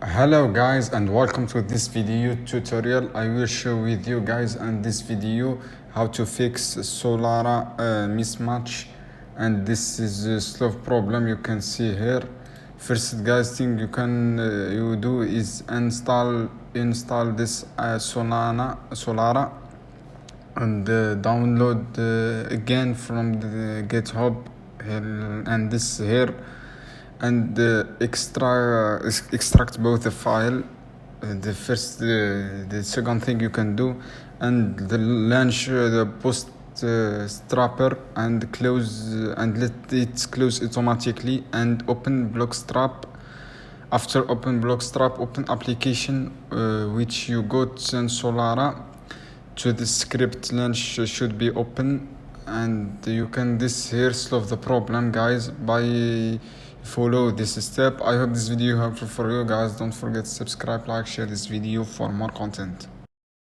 Hello guys, and welcome to this video tutorial. I will show with you guys in this video how to fix Solara mismatch, and this is a slow problem you can see here. First guys thing you can you do is install this Solara and download again from the GitHub and this here, and extract both the file. The second thing you can do, and launch the bootstrapper and close and let it close automatically, and open Blockstrap. After open Blockstrap, open application which you got in Solara. To the script launch should be open, and you can this here solve the problem guys by follow this step. I hope this video helpful for you guys. Don't forget to subscribe, like, share this video for more content.